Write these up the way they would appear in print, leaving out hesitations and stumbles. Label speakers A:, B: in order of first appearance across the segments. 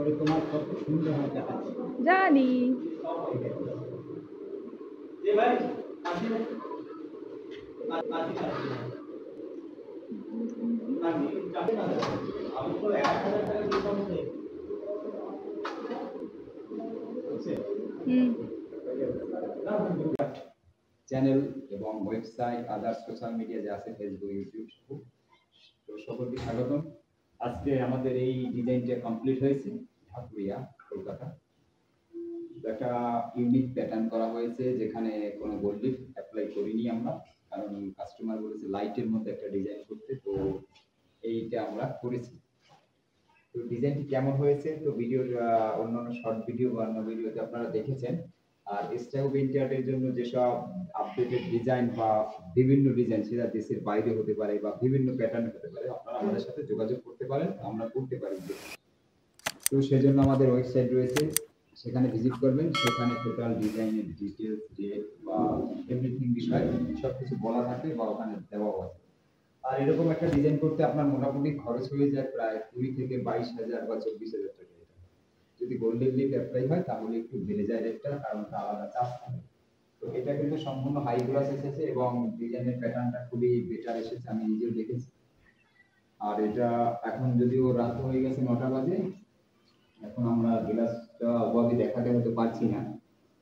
A: করে তোমার কত সুন্দর হয় দেখাচ্ছে।
B: জানি
A: যে ভাই আমি তো 1000 টাকা ডিসকাউন্ট দেই। চ্যানেল এবং ওয়েবসাইট আদার সোশ্যাল মিডিয়া যা আছে ফেসবুক ইউটিউব তো সকলকে স্বাগতম। আজকে আমাদের এই ডিজাইনটা কমপ্লিট হয়েছে ঢাকুরিয়া কলকাতা। একটা ইউনিক প্যাটার্ন করা হয়েছে যেখানে কোনো গোল্ড লিফ অ্যাপ্লাই করিনি আমরা, কারণ কাস্টমার বলেছে লাইটের মধ্যে একটা ডিজাইন করতে, তো এইটা আমরা করেছি। তো ডিজাইনটি কেমন হয়েছে তো ভিডিওর অন্যান্য শর্ট ভিডিও বা অন্য ভিডিওতে আপনারা দেখেছেন। আর স্টাইল ইন্টারটের জন্য যেসব আপডেটেড ডিজাইন বা বিভিন্ন ডিজাইন সেটা দেশের বাইরে হতে পারে বা বিভিন্ন প্যাটার্ন হতে পারে, আপনারা আমাদের সাথে যোগাযোগ করতে পারেন, আমরা করতে পারি। তো সেজন্য আমাদের ওয়েবসাইট রয়েছে, সেখানে ভিজিট করবেন। সেখানে টোটাল ডিজাইনের ডিটেলস রেট বা এভরিথিং বিষয় সবকিছু বলা থাকে বা ওখানে দেওয়া আছে। আর এরকম একটা ডিজাইন করতে আপনার মোটামুটি খরচ হয়ে যায় প্রায় 20 থেকে 22,000 বা 24,000 টাকা। যদি গোল্ডেন লিফ অ্যাপ্লাই হয় তাহলে একটু বেড়ে যায় রেটটা, কারণ তার আলাদা চার্জ থাকে। তো এটা কিন্তু সম্পূর্ণ হাই গ্লাস এসেছে এবং ডিজাইনের প্যাটার্নটা খুবই বেটার এসেছে, আমি নিজেও দেখেছি। আর এটা এখন যদিও রাত হয়ে গেছে 9টা বাজে, এখন আমরা গ্লাসটা ওভাবে দেখাতে হতে পারছি না,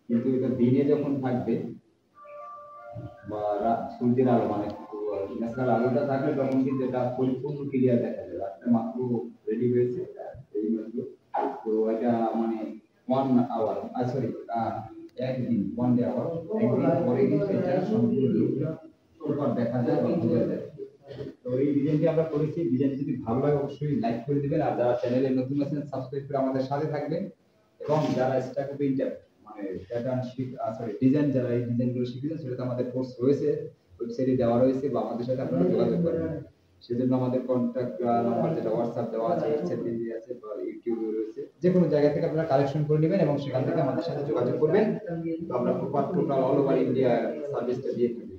A: কিন্তু এটা দিনে যখন থাকবে বা রাত সূর্যের আলো মানে ন্যাচারাল আলোটা থাকলে তখন কিন্তু এটা পরিপূর্ণ ক্লিয়ার দেখা যায়। রাতটা মাত্র রেডি হয়েছে এই মাত্র। তো এটা মানে 1 আওয়ার সরি একদিন 1 ডে আওয়ার একদিন পরে কিন্তু এটা সম্পূর্ণ লুকটা প্রপার দেখা যায় বা বোঝা যায়। তো এই ডিজাইনটি আমরা করেছি। ডিজাইন যদি ভালো লাগে অবশ্যই লাইক করে দিবেন, আর যারা চ্যানেলে নতুন আছেন সাবস্ক্রাইব করে আমাদের সাথে থাকবেন, এবং যারা স্টাক পেইন্টার মানে প্যাটার্ন ডিজাইন যারা এই ডিজাইনগুলো শিখেছেন সেটা আমাদের কোর্স রয়েছে, ওয়েবসাইটে দেওয়া রয়েছে বা আমাদের সাথে আপনারা যোগাযোগ করবেন। সেজন্য আমাদের কন্টাক্ট নাম্বার যেটা হোয়াটসঅ্যাপ দেওয়া আছে, ওয়েবসাইটে দেওয়া আছে বা ইউটিউবে রয়েছে, যে কোনো জায়গা থেকে আপনারা কালেকশন করে নেবেন এবং সেখান থেকে আমাদের সাথে যোগাযোগ করবেন। তো আমরা proper total all over India সার্ভিসটা দিয়ে থাকি।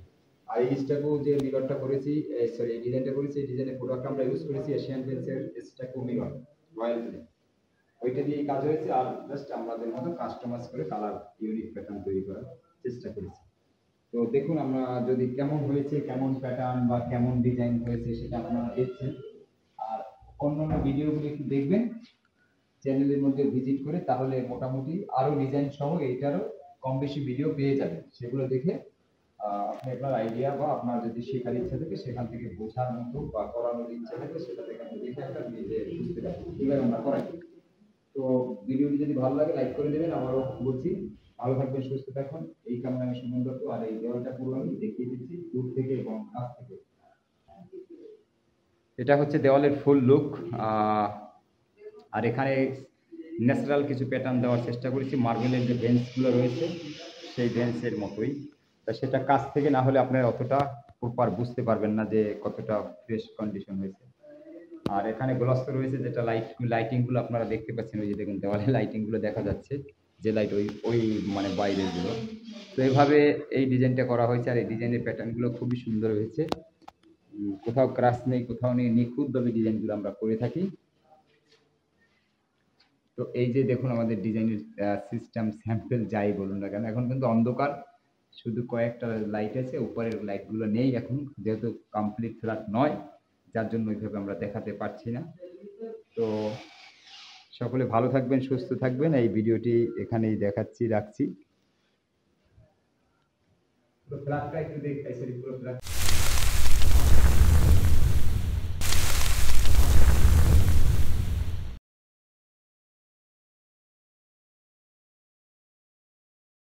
A: আর এই স্টাকো যে মিররটা করেছি সরি এই ডিজাইনটা করেছি, এই ডিজাইনের প্রোডাক্ট আমরা ইউজ করেছি এশিয়ান পেইন্টসের স্টাকো মিরর রয়্যাল প্লে, ওইটা দিয়ে কাজ হয়েছে। আর জাস্ট আমাদের মতো কাস্টমাইজ করে কালার ইউনিক প্যাটার্ন তৈরি করার চেষ্টা করেছি। তো দেখুন আমরা যদি কেমন হয়েছে, কেমন প্যাটার্ন বা কেমন ডিজাইন হয়েছে সেটা আপনারা দেখছেন। আর অন্যান্য ভিডিওগুলো একটু দেখবেন চ্যানেলের মধ্যে ভিজিট করে, তাহলে মোটামুটি আরো ডিজাইন সহ এইটারও কম বেশি ভিডিও পেয়ে যাবেন। সেগুলো দেখে আপনি আপনার আইডিয়া বা আপনার যদি শেখার ইচ্ছা থাকে সেখান থেকে বোঝার মতো বা করানোর ইচ্ছা থাকে সেটা থেকে আপনি দেখে একটা নিজে বুঝতে পারবেন কিভাবে আমরা করাই। তো ভিডিওটি যদি ভালো লাগে লাইক করে দেবেন। আমারও বলছি ভালো থাকবেন, সুস্থ থাকুন, এই কামনা আমি সুমন দত্ত। আর এই দেওয়ালটা পুরো আমি দেখিয়ে দিচ্ছি দূর থেকে এবং কাছ থেকে। এটা হচ্ছে দেওয়ালের ফুল লুক। আর এখানে ন্যাচারাল কিছু প্যাটার্ন দেওয়ার চেষ্টা করেছি, মার্বেলের যে বেঞ্চগুলো রয়েছে সেই বেঞ্চের মতোই। তা সেটা কাছ থেকে না হলে আপনারা অতটা প্রপার বুঝতে পারবেন না যে কতটা ফ্রেশ কন্ডিশন হয়েছে। আর এখানে গ্লাস তো রয়েছে, যেটা লাইটিংগুলো আপনারা দেখতে পাচ্ছেন, ওই যে দেখুন দেওয়ালে লাইটিংগুলো দেখা যাচ্ছে, যে লাইট ওই মানে বাইরের গুলো। তো এইভাবে এই ডিজাইনটা করা হয়েছে। আর এই ডিজাইনের প্যাটার্নগুলো খুবই সুন্দর হয়েছে, কোথাও ক্রাশ নেই, কোথাও নেই, নিখুঁতভাবে ডিজাইনগুলো আমরা করে থাকি। তো এই যে দেখুন আমাদের ডিজাইনের সিস্টেম স্যাম্পল যাই বলুন না কেন, এখন কিন্তু অন্ধকার, শুধু কয়েকটা লাইট আছে, উপরের লাইটগুলো নেই এখন, যেহেতু কমপ্লিট ফ্ল্যাট নয়, যার জন্য ওইভাবে আমরা দেখাতে পারছি না। তো সকলে ভালো থাকবেন, সুস্থ থাকবেন। এই ভিডিওটি এখানেই রাখছি। পুরো ফ্ল্যাটটা একটু দেখাই, পুরো ফ্ল্যাট